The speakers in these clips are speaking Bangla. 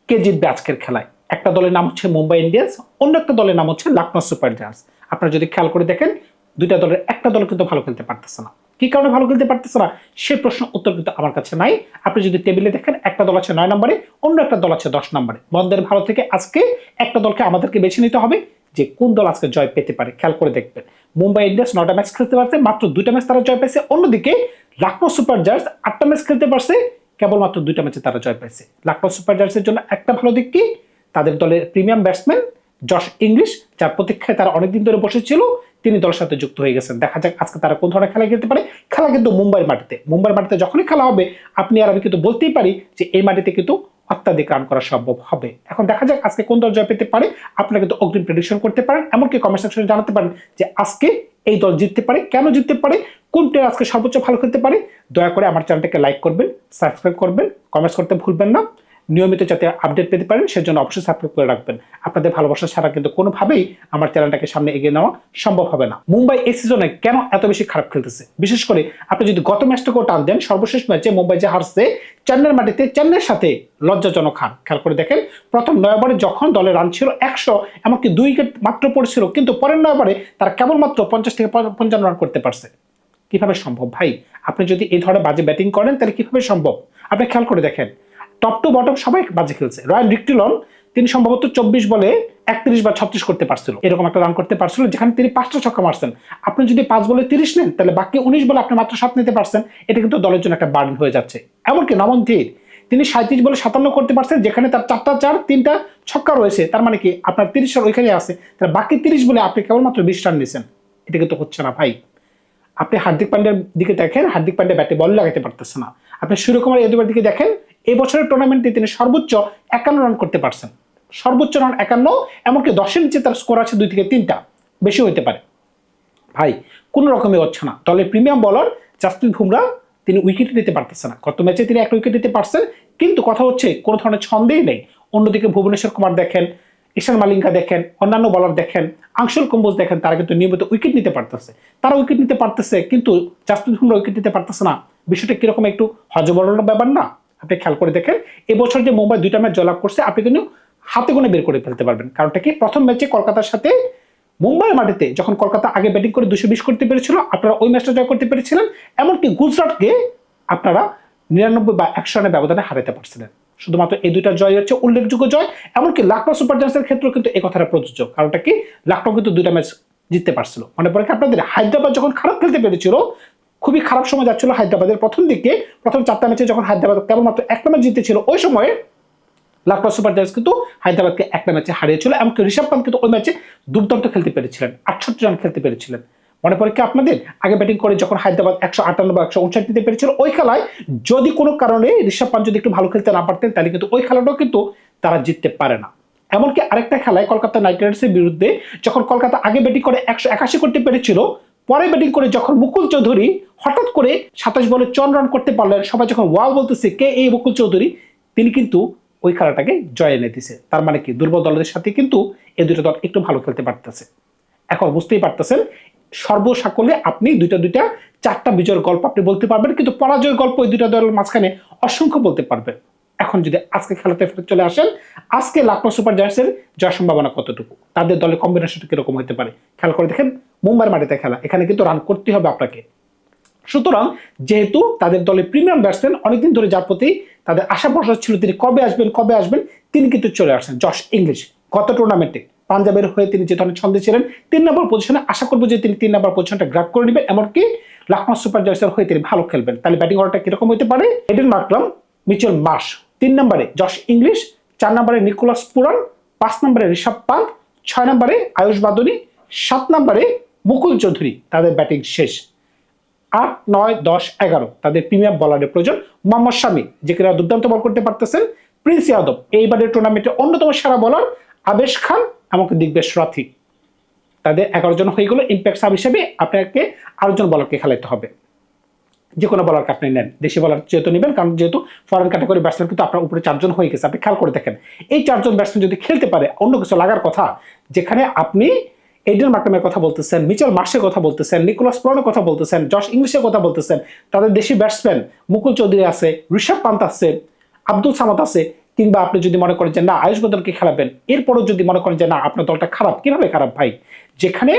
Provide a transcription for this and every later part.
কে জিতবে আজকের খেলায়। একটা দলের নাম হচ্ছে মুম্বাই ইন্ডিয়ান্স, অন্য একটা দলের নাম হচ্ছে লখনৌ সুপার জায়ান্টস। আপনারা যদি খেয়াল করে দেখেন, দুইটা দলের একটা দল কিন্তু ভালো খেলতে পারতেছে না। কি কারণে ভালো খেলতে পারতেছে না সে প্রশ্ন উত্তর কিন্তু আমার কাছে নাই। আপনি যদি টেবিলে দেখেন, একটা দল আছে 9 নম্বরে, অন্য একটা দল আছে 10 নম্বরে। বন্ধের ভালো থেকে আজকে একটা দলকে আমাদেরকে বেছে নিতে হবে যে কোন দল আজকে জয় পেতে পারে। খেয়াল করে দেখবেন, মুম্বাই ইন্ডিয়ান্স 9টা ম্যাচ খেলতে পারছে, মাত্র 2টা ম্যাচ তারা জয় পেয়েছে। অন্যদিকে লখনৌ সুপার জায়ান্টস 8টা ম্যাচ খেলতে পারছে, কেবলমাত্র 2টা ম্যাচে তারা জয় পেয়েছে। লখনৌ সুপার জায়ান্টসের জন্য একটা ভালো দিক কি, তাদের দলের প্রিমিয়াম ব্যাটসম্যান জশ ইংলিশ, যার প্রতীক্ষায় তারা অনেকদিন ধরে বসেছিল, তিনি দলের সাথে যুক্ত হয়ে গেছেন। দেখা যাক আজকে তারা কোন ধরনের খেলা খেলতে পারে। খেলা কিন্তু মুম্বাইয়ের মাটিতে। মুম্বাইয়ের মাটিতে যখনই খেলা হবে, আপনি আর আমি কিন্তু বলতেই পারি যে এই মাটিতে কিন্তু অত্যাধিক রান করা সম্ভব হবে। এখন দেখা যাক আজকে কোন দল জয় পেতে পারে। আপনারা কিন্তু অগ্রিম প্রেডিকশন করতে পারেন, এমনকি কমেন্ট সেকশনে জানাতে পারেন যে আজকে এই দল জিততে পারে, কেন জিততে পারে, কোন প্লেয়ার আজকে সর্বোচ্চ ভালো খেলতে পারে। দয়া করে আমার চ্যানেলটাকে লাইক করবেন, সাবস্ক্রাইব করবেন, কমেন্টস করতে ভুলবেন না। নিয়মিত যাতে আপডেট পেতে পারেন সেজন্য অবশ্যই সাবস্ক্রাইব করে রাখবেন। আপনাদের ভালোবাসা ছাড়া কিন্তু কোনোভাবেই আমার চ্যানেলটাকে সামনে এগিয়ে নেওয়া সম্ভব হবে না। মুম্বাই এই সিজনে কেন এত বেশি খারাপ খেলতেছে, বিশেষ করে আপনি যদি গত ম্যাচটাকেও টান দেন, সর্বশেষ ম্যাচে মুম্বাই যে হারছে চেন্নাইয়ের মাটিতে, চেন্নাইয়ের সাথে লজ্জাজনক হার। খেয়াল করে দেখেন, প্রথম 9 ওভারে যখন দলের রান ছিল 100, এমনকি 2 উইকেট মাত্র পড়ছিল, কিন্তু পরের 9 ওভারে তারা কেবলমাত্র 50 থেকে 55 রান করতে পারছে। কিভাবে সম্ভব ভাই? আপনি যদি এই ধরনের বাজে ব্যাটিং করেন তাহলে কিভাবে সম্ভব? আপনি খেয়াল করে দেখেন, টপ টু বটম সবাই বাজে খেলছে। রয়ান রিকটিলন, তিনি সম্ভবত 24 বলে 31 বা 36 করতে পারছিল, এরকম একটা রান করতে পারছিল, যেখানে তিনি 5টা ছক্কা মারছেন। আপনি যদি 5 বলে 30 নেন, তাহলে বাকি 19 বলে আপনি মাত্র 7 নিতে পারছেন। এটা কিন্তু দলের জন্য একটা বার্ডেন হয়ে যাচ্ছে। এমনকি নমন ধীর, তিনি 37 বলে 57 করতে পারছেন, যেখানে তার 4টা 4 3টা ছক্কা রয়েছে। তার মানে কি, আপনার 30 রান ওইখানে আছে, তাহলে বাকি 30 বলে আপনি কেবলমাত্র 20 রান নিয়েছেন। এটা কিন্তু হচ্ছে না ভাই। আপনি হার্দিক পান্ডিয়ার দিকে দেখেন, হার্দিক পান্ডিয়া ব্যাটে বল লাগাতে পারতেছে না। আপনি সূর্যকুমার যাদবের দিকে দেখেন, এই বছরের টুর্নামেন্টে তিনি সর্বোচ্চ 51 রান করতে পারছেন। সর্বোচ্চ রান 51, এমনকি 10-এর নিচে তার স্কোর আছে 2 থেকে 3টা, বেশি হইতে পারে। ভাই কোন রকমই হচ্ছে না। দলের প্রিমিয়াম বলার জাসপ্রীত বুমরা, তিনি উইকেট নিতে পারতেছে না। গত ম্যাচে তিনি 1 উইকেট নিতে পারছেন, কিন্তু কথা হচ্ছে কোনো ধরনের ছন্দেই নেই। অন্যদিকে ভুবনেশ্বর কুমার দেখেন, ঈশান মালিঙ্গা দেখেন, অন্যান্য বলার দেখেন, আংশুল কম্বোজ দেখেন, তারা কিন্তু নিয়মিত উইকেট নিতে পারতেছে। তারা উইকেট নিতে পারতেছে, কিন্তু জাসপ্রীত বুমরা উইকেট নিতে পারতেছে না। বিষয়টা কিরকম একটু হজবরল ব্যাপার না? আপনি খেয়াল করে দেখেন, এবছর যে মুম্বাই 2টা ম্যাচ জয়লাভ করছে, আপনি কিন্তু হাতে গোনে বের করে ফেলতে পারবেন। কারণটা কি, প্রথম ম্যাচে কলকাতার সাথে মুম্বাইয়ের মাটিতে যখন কলকাতা আগে ব্যাটিং করে 220 করতে পেরেছিল, আপনারা ওই ম্যাচটা জয় করতে পেরেছিলেন। এমনকি গুজরাটকে আপনারা 99 বা 100 রানের ব্যবধানে হারাতে পারছিলেন। শুধুমাত্র এই 2টা জয় হচ্ছে উল্লেখযোগ্য জয়। এমনকি লখনৌ সুপার জায়ান্টসের ক্ষেত্রেও কিন্তু এই কথাটা প্রযোজ্য। কারণটা কি, লখনৌ কিন্তু 2টা ম্যাচ জিততে পারছিল। মনে পড়ে কি আপনাদের, হায়দ্রাবাদ যখন খারাপ খেলতে পেরেছিল, খুবই খারাপ সময় যাচ্ছিল হায়দ্রাবাদের, প্রথম দিকে প্রথম 4টা ম্যাচে যখন হায়দ্রাবাদ কেবলমাত্র একটা ম্যাচ জিতেছিল, ওই সময়ে লখনৌ সুপার জায়ান্টস কিন্তু হায়দ্রাবাদকে একটা ম্যাচে হারিয়েছিল। এমনকি ঋষভ পান্ত কিন্তু ওই ম্যাচে দুর্দান্ত খেলতে পেরেছিলেন, 68 রান খেলতে পেরেছিলেন। মনে পড়ে কি আপনাদের, আগে ব্যাটিং করে যখন হায়দ্রাবাদ 158 বা 159 নিতে পেরেছিল, ওই খেলায় যদি কোনো কারণে ঋষভ পান্ত যদি একটু ভালো খেলতে না পারতেন, তাহলে কিন্তু ওই খেলাটাও কিন্তু তারা জিততে পারে না। এমনকি আরেকটা খেলায় কলকাতা নাইট রাইডার্সের বিরুদ্ধে যখন কলকাতা আগে ব্যাটিং করে 181 করতে পেরেছিল, পরে ব্যাটিং করে যখন মুকুল চৌধুরী হঠাৎ করে 27 বলে 54 রান করতে পারলেন, সবাই যখন ওয়াও বলতেছে কে এই মুকুল চৌধুরী, তিনি কিন্তু ওই খেলাটাকে জয় এনে দিছে। তার মানে কি, দুর্বল দলের সাথে কিন্তু এই 2টা দল একটু ভালো খেলতে পারতেছে। এখন বুঝতেই পারতেছেন, সর্বসাকল্যে আপনি 2টা 4টা বিজয়ের গল্প আপনি বলতে পারবেন, কিন্তু পরাজয়ের গল্প ওই 2টা দলের মাঝখানে অসংখ্য বলতে পারবেন। এখন যদি আজকে খেলাতে চলে আসেন, আজকে লখনৌ সুপার জায়ান্টসের জয় সম্ভাবনা কতটুকু, তাদের দলের কম্বিনেশনটা কিরকম হতে পারে খেয়াল করে দেখেন। মুম্বাইয়ের মাটিতে খেলা, এখানে কিন্তু রান করতে হবে আপনাকে। সুতরাং যেহেতু তাদের দলে প্রিমিয়াম ব্যাটসম্যান অনেকদিন ধরে, যার প্রতি তাদের আশা ভরসা ছিল তিনি কবে আসবেন, তিনি কিন্তু চলে আসছেন। জশ ইংলিশ গত টুর্নামেন্টে পাঞ্জাবের হয়ে তিনি যে ধরনের ছন্দে ছিলেন, 3 নম্বর পজিশনে, আশা করবো যে তিনি 3 নম্বর পজিশনটা গ্র্যাব করে নেবেন। এমনকি লখনৌ সুপার জায়ান্টসের হয়ে তিনি ভালো খেলবেন। তাহলে ব্যাটিং অর্ডারটা কিরকম হতে পারে, এডেন মার্করাম, মিচেল মার্শ, 3 নম্বরে জশ ইংলিশ, 4 নম্বরে নিকোলাস পুরান, 5 নম্বরে ঋষভ পান্ত, 6 নম্বরে আয়ুষ বাদনী, 7 নম্বরে মুকুল চৌধুরী। তাদের ব্যাটিং শেষ। 8, 9, 10, 11 তাদের প্রিমিয়াম বলারের প্রয়োজন। মোহাম্মদ শামি, যে কিনা দুর্দান্ত বল করতে পারতেছেন। প্রিন্স যাদব, এইবারের টুর্নামেন্টের অন্যতম সেরা বলার। আবেশ খান, এমনকি দিগ্বেশ রাথি। তাদের 11 জন হয়ে গেল। ইম্প্যাক্ট সাব হিসেবে আপনাকে আরো জন বলারকে খেলাতে হবে। যে কোনো বলারকে আপনি নেন, দেশি বলার যেহেতু নেবেন, কারণ যেহেতু ফরেন ক্যাটাগরি ব্যাটসম্যান কিন্তু আপনার উপরে 4 জন হয়ে গেছে। আপনি খেয়াল করে দেখেন, এই 4 জন ব্যাটসম্যান যদি খেলতে পারে, অন্য কিছু লাগার কথা, যেখানে আপনি এডেন মার্করামের কথা বলতেছেন, মিচেল মার্শের কথা বলতেছেন, নিকোলাস পুরানের কথা বলতেছেন, জশ ইংলিশের কথা বলতেছেন, তাদের দেশি ব্যাটসম্যান মুকুল চৌধুরী আছে, ঋষভ পান্ত আছে, আব্দুল সামাদ আছে, কিংবা আপনি যদি মনে করেন যে না আয়ুষ বদলকে খেলাবেন, এরপরও যদি মনে করেন যে না আপনার দলটা খারাপ, কিভাবে খারাপ ভাই? যেখানে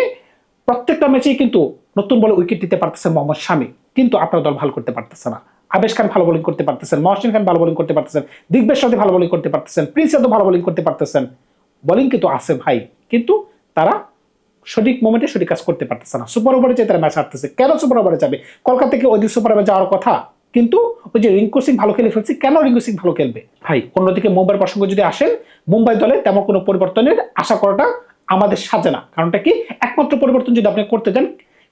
প্রত্যেকটা ম্যাচেই কিন্তু নতুন বলে উইকেট দিতে পারতেছেন মোহাম্মদ শামি, কিন্তু আপনার দল ভালো করতে পারতেছে না। আবেশ খান ভালো বোলিং করতে পারতেছেন, মহসিন খান ভালো বোলিং করতে পারতেছেন, দিগ্বেশ সাথে ভালো বোলিং করতে পারতেছেন, প্রিন্স যাদব ভালো বোলিং করতে পারতেছেন। বোলিং কিন্তু আছে ভাই, কিন্তু তারা সঠিক মোমেন্টে সঠিক কাজ করতে পারতেছে না। সুপার ওভারে যে তারা ম্যাচ হারতেছে, কেন সুপার ওভারে যাবে? কলকাতা থেকে ওই দিন সুপার ওভারে যাওয়ার কথা, কিন্তু ওই যে রিঙ্কু সিং ভালো খেলে ফেলছে, কেন রিঙ্কু সিং ভালো খেলবে ভাই? অন্যদিকে মুম্বাইয়ের প্রসঙ্গ যদি আসেন, মুম্বাই দলে তেমন কোনো পরিবর্তনের আশা করাটা আমাদের সাজে না। কারণটা কি? একমাত্র পরিবর্তন যদি আপনি করতে যান,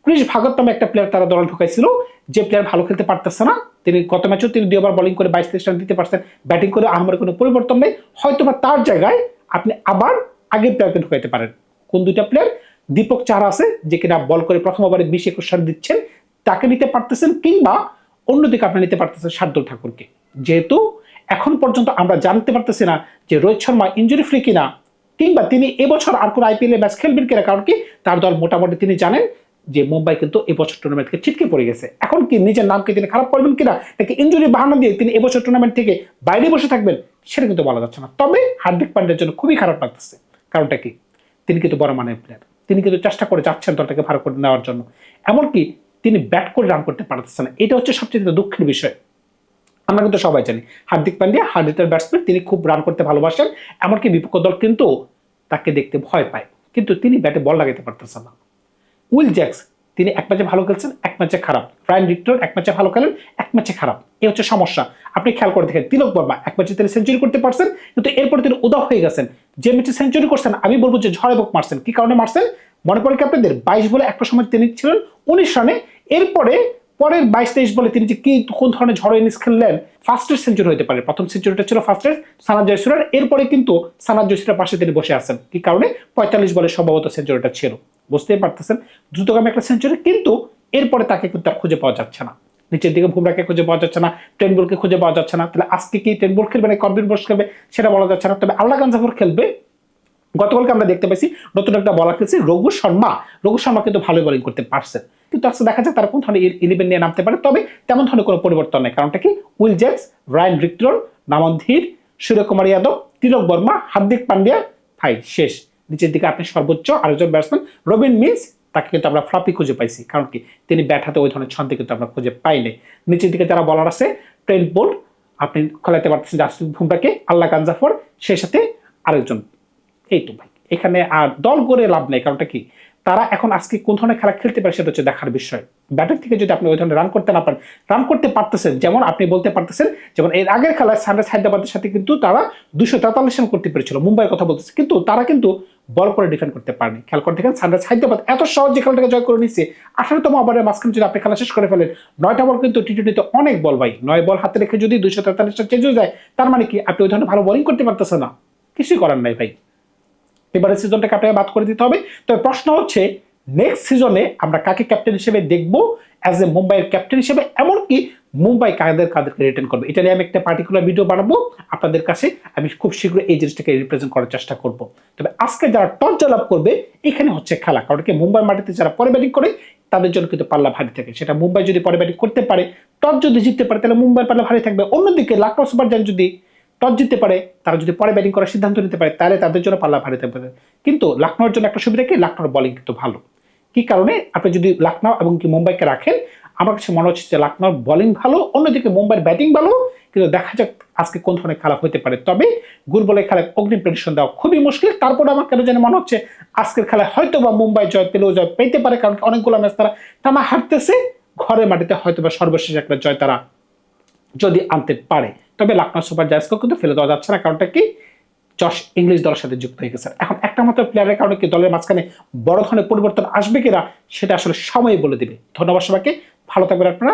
ক্রিস ভাগত নামে একটা প্লেয়ার তারা দলে ঢুকাইছিল, যে প্লেয়ার ভালো খেলতে পারতেছে না। তিনি গত ম্যাচেও তিনি 2 ওভার বোলিং করে 22-23 রান দিতে পারছেন, ব্যাটিং করে আমার কোনো পরিবর্তন নেই। হয়তোবা তার জায়গায় আপনি আবার আগের প্লেয়ারকে ঢুকাইতে পারেন। কোন দুইটা প্লেয়ার? দীপক চাহার আছে, যে কিনা বল করে প্রথম ওভারে 20-21 রান দিচ্ছেন, তাকে নিতে পারতেছেন, কিংবা অন্যদিকে আপনি নিতে পারতেছেন শার্দুল ঠাকুরকে। যেহেতু এখন পর্যন্ত আমরা জানতে পারতেছি না যে রোহিত শর্মা ইনজুরি ফ্রি কিনা, কিংবা তিনি এবছর আর কোন আইপিএল এ ম্যাচ খেলবেন কিনা। কারণ কি? তার দল মোটামুটি তিনি জানেন যে মুম্বাই কিন্তু এবছর টুর্নামেন্ট থেকে ছিটকে পড়ে গেছে। এখন কি নিজের নামকে তিনি খারাপ করবেন কিনা, নাকি ইনজুরি বাহানা দিয়ে তিনি এবছর টুর্নামেন্ট থেকে বাইরে বসে থাকবেন, সেটা কিন্তু বলা যাচ্ছে না। তবে হার্দিক পান্ডের জন্য খুবই খারাপ লাগতেছে। কারণটা কি? তিনি কিন্তু বড় মানের প্লেয়ার, তিনি কিন্তু চেষ্টা করে যাচ্ছেন দলটাকে ভালো করে নেওয়ার জন্য, এমনকি তিনি ব্যাট করে রান করতে পারতেছেন না। এটা হচ্ছে সবচেয়ে দুঃখের বিষয়। আমরা কিন্তু সবাই জানি Hardik Pandya hard hitter batsman, তিনি খুব রান করতে ভালোবাসেন, এমনকি বিপক্ষ দল কিন্তু তাকে দেখতে ভয় পায়, কিন্তু তিনি ব্যাটে বল লাগাতে পারতেছেন না। উইল জ্যাক্স, তিনি এক ম্যাচে ভালো খেলছেন, এক ম্যাচে খারাপ। রায়ান ভিক্টর এক ম্যাচে ভালো খেলেন, এক ম্যাচে খারাপ। এই হচ্ছে সমস্যা। আপনি খেয়াল করে দেখেন, তিলক বর্মা এক ম্যাচে তিনি সেঞ্চুরি করতে পারছেন, কিন্তু এরপরে তিনি উদাও হয়ে গেছেন। যে ম্যাচে সেঞ্চুরি করছেন, আমি বলবো যে ঝড়ে বুক মারছেন। কি কারণে মারছেন মনে পড়ে কি আপনাদের? 22 বলে একটা সময় তিনি ছিলেন 19 রানে, এরপরে পরের 22-23 বলে তিনি যে কি কোন ধরনের ঝড় ইনিংস খেললেন। ফার্স্টের সেঞ্চুরি হতে পারে, প্রথম সেঞ্চুরিটা ছিল ফার্স্টের সানাদ জয়সুরের, এরপরে কিন্তু সানাদ জয়সুরের পাশে তিনি বসে আছেন। কি কারণে? 45 বলে সম্ভবত সেঞ্চুরিটা ছিল। বুঝতেই পারতেছেন, দ্রুতগামী একটা সেঞ্চুরি, কিন্তু এরপরে তাকে কিন্তু আর খুঁজে পাওয়া যাচ্ছে না। নিচের দিকে বুমরাকে খুঁজে পাওয়া যাচ্ছে না, ট্রেন্ট খুঁজে পাওয়া যাচ্ছে না। তাহলে আজকে কি ট্রেন্ট খেলবে না কর্বিন বোস খেলবে সেটা বলা যাচ্ছে না। তবে আল্লাহ জাফর খেলবে। গতকালকে আমরা দেখতে পাইছি নতুন একটা বলার খেলছে রঘু শর্মা। রঘু শর্মা কিন্তু ভালো বোলিং করতে পারছে, কিন্তু আজকে দেখা যাক তারা কোন ধরনের 11 নিয়ে নামতে পারে। তবে তেমন ধরনের কোনো পরিবর্তন নেই। কারণটা কি? উইল জ্যাক্স, রায়ান ভিক্টর, নামন ধীর, সূর্যকুমার যাদব, তিলক বর্মা, হার্দিক পান্ডিয়া, ভাই শেষ। নিচের দিকে আপনি সর্বোচ্চ আরেকজন ব্যাটসম্যান রবিন মিন্স, তাকে কিন্তু আমরা ফ্লপি খুঁজে পাইছি। কারণ কি? তিনি ব্যাট হাতে ওই ধরনের ছন্দে কিন্তু আমরা খুঁজে পাইনি। নিচের দিকে যারা বলার আছে, ট্রেন্ট বোল্ট, আপনি খেলাতে পারতেছেন জাসপ্রীত বুমরাকে, আল্লাহ জাফর, সেই সাথে আরেকজন। এই তো ভাই, এখানে আর দল করে লাভ নেই। কারণটা কি? তারা এখন আজকে কোন ধরনের খেলা খেলতে পারে সেটা হচ্ছে দেখার বিষয়। ব্যাটের থেকে যদি আপনি ওই ধরনের রান করতে না পারেন, রান করতে পারতেছেন, যেমন আপনি বলতে পারতেছেন, যেমন এর আগের খেলায় সানরাইজ হায়দ্রাবাদের সাথে কিন্তু তারা 243 রান করতে পেরেছিল, মুম্বাইয়ের কথা বলতেছে, কিন্তু তারা কিন্তু বল করে ডিফেন্ড করতে পারেনি। খেয়াল করে দেখেন, সানরাইজ হায়দ্রাবাদ এত সহজে খেলাটাকে জয় করে নিচ্ছে। 18তম ওভারের মাঝখানে যদি আপনি খেলা শেষ করে ফেলেন, 9টা বল কিন্তু টি20তে অনেক বল ভাই, 9 বল হাতে রেখে যদি 243 রান চেঞ্জ হয়ে যায়, তার মানে কি? আপনি ওই ধরনের ভালো বোলিং করতে পারতেছেন না, কিছুই করার নাই ভাই। এবারে সিজনটাকে আপনাকে বাদ করে দিতে হবে। তবে প্রশ্ন হচ্ছে, নেক্সট সিজনে আমরা কাকে ক্যাপ্টেন হিসেবে দেখবো অ্যাজ এ মুম্বাইয়ের ক্যাপ্টেন হিসেবে, এমনকি মুম্বাই কাদেরকে রিটেন করবে, এটা নিয়ে আমি একটা পার্টিকুলার ভিডিও বানাবো আপনাদের কাছে। আমি খুব শীঘ্রই এই জিনিসটাকে রিপ্রেজেন্ট করার চেষ্টা করব। তবে আজকে যারা টস জয়লাভ করবে, এখানে হচ্ছে খেলা। কারণ কি? মুম্বাই মাটিতে যারা পরে ব্যাটিং করে তাদের জন্য কিন্তু পাল্লা ভারী থাকে। সেটা মুম্বাই যদি পরে ব্যাটিং করতে পারে, টস যদি জিততে পারে, তাহলে মুম্বাই পাল্লা ভারী থাকবে। অন্যদিকে লখনউ সুপার জায়ান্টস যদি টস জিততে পারে, তারা যদি পরে ব্যাটিং করার সিদ্ধান্ত নিতে পারে, তাহলে তাদের জন্য পাল্লা ভারী থাকবে। কিন্তু লখনউর জন্য একটা সুবিধা কি? লখনউর বোলিং কিন্তু ভালো। কি কারণে? আপনি যদি লখনউ এবং কি মুম্বাইকে রাখেন, আমার কাছে মনে হচ্ছে যে লখনউর বোলিং ভালো, অন্যদিকে মুম্বাইয়ের ব্যাটিং ভালো। কিন্তু দেখা যাক আজকে কোন ধরনের খেলা হতে পারে। তবে গুরবলে খেলায় অগ্রিম প্রেডিকশন দেওয়া খুবই মুশকিল। তারপরে আমার কেন যেন মনে হচ্ছে আজকের খেলায় হয়তো বা মুম্বাই জয় পেলেও জয় পেতে পারে, কারণ অনেকগুলো ম্যাচ তারা টানা হারতেছে। ঘরের মাটিতে হয়তো বা সর্বশেষ একটা জয় তারা যদি আনতে পারে। তবে লখনউ সুপার জায়ান্টসকেও কিন্তু ফেলে দেওয়া যাচ্ছে না। কারণটা কি? জশ ইংলিশ দলের সাথে যুক্ত হয়ে গেছে। এখন একটা মাত্র প্লেয়ারের কারণে কি দলের মাঝখানে বড় ধরনের পরিবর্তন আসবে কিনা, সেটা আসলে সময় বলে দিবে। ধন্যবাদ সবাইকে, ভালো থাকবেন আপনারা।